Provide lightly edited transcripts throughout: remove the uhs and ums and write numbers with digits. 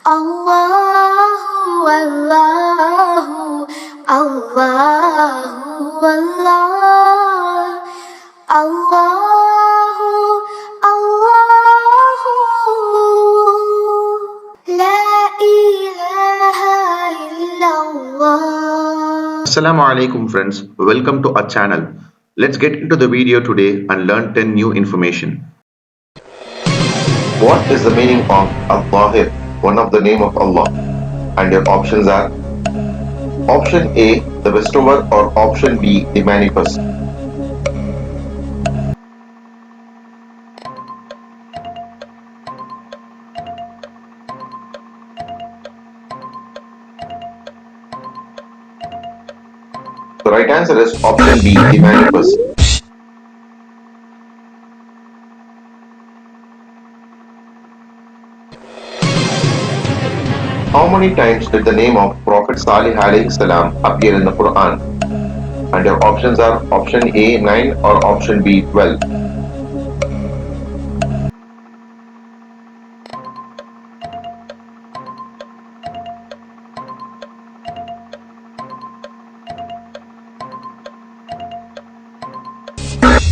Allahu, Allahu, Allahu, Allah, Allahu, Allahu, La ilaha illallah. Assalamu alaikum friends, welcome to our channel. Let's get into the video today and learn 10 new information. What is the meaning of Al-Tahir, one of the name of Allah? And your options are option A, the bestower, or option B, the manifest. The right answer is option B, the manifest. How many times did the name of Prophet Salih alayhi salam appear in the Quran? And your options are option A 9 or option B 12.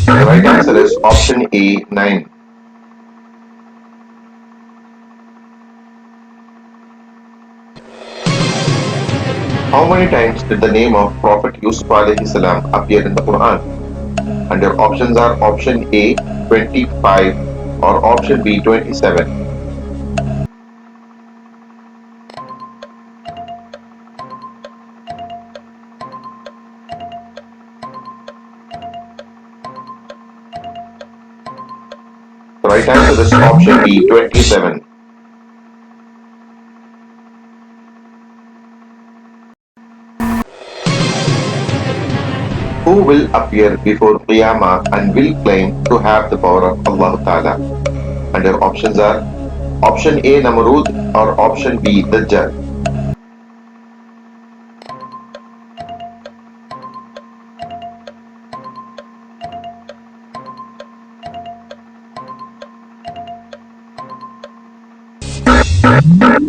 The right answer is option A 9. How many times did the name of Prophet Yusuf alayhi salam appear in the Quran? And your options are option A 25 or option B 27. The right answer is option B 27. Who will appear before Qiyamah and will claim to have the power of Allah Ta'ala? And your options are option A Namrud or option B Dajjal.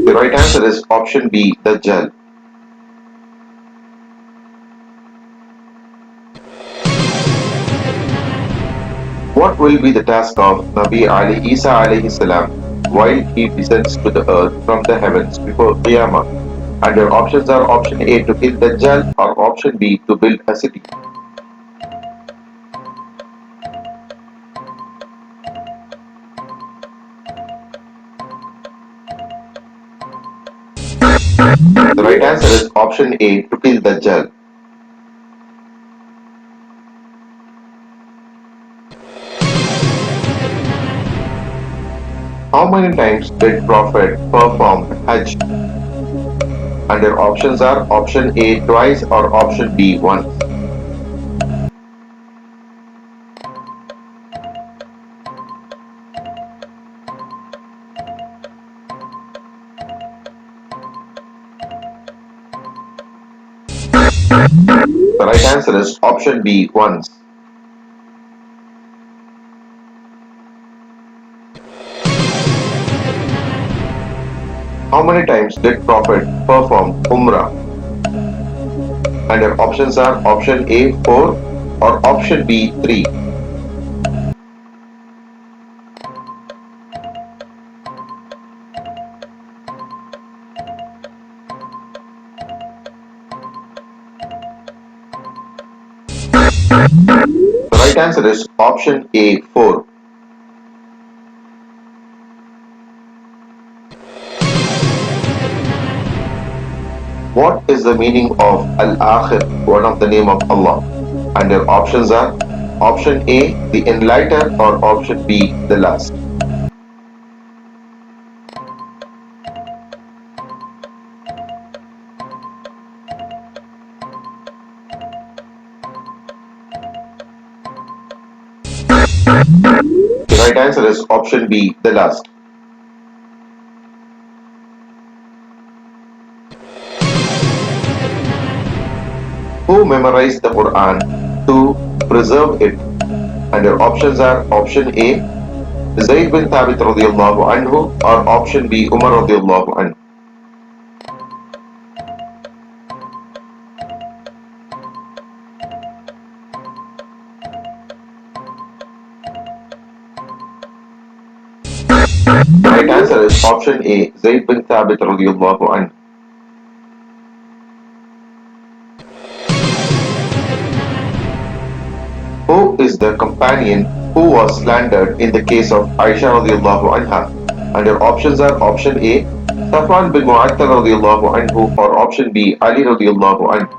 The right answer is option B Dajjal. What will be the task of Nabi Ali Isa alayhi salam while he descends to the earth from the heavens before Qiyamah? And your options are option A to kill Dajjal or option B to build a city. The right answer is option A to kill Dajjal. How many times did Prophet perform Hajj? And your options are option A twice or option B once. The right answer is option B once. How many times did Prophet perform Umrah? And your options are option A 4 or option B 3. The right answer is option A 4. What is the meaning of Al-Akhir, one of the name of Allah? And your options are option A, the enlightened, or option B, the last. The right answer is option B, the last. Who memorized the Quran to preserve it? And your options are option A, Zayd bin Thabit radiyallahu anhu, or option B, Umar radiyallahu anhu. The right answer is option A, Zayd bin Thabit radiallahu anhu. Who is the companion who was slandered in the case of Aisha radiallahu anha? And your options are option A, Safwan bin Mu'attal radiallahu anhu, or option B, Ali radiallahu anhu.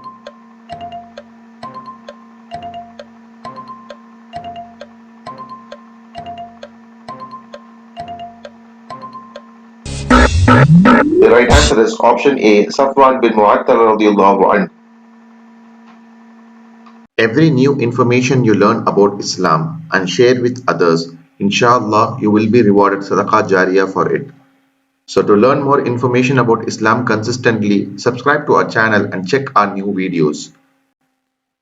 The right answer is option A, Safwan bin Mu'attal radiallahu anhu. Every new information you learn about Islam and share with others, inshallah, you will be rewarded sadaqah jariyah for it. So to learn more information about Islam consistently, subscribe to our channel and check our new videos.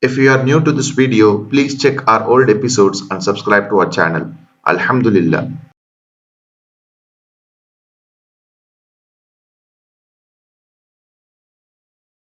If you are new to this video, please check our old episodes and subscribe to our channel. Alhamdulillah.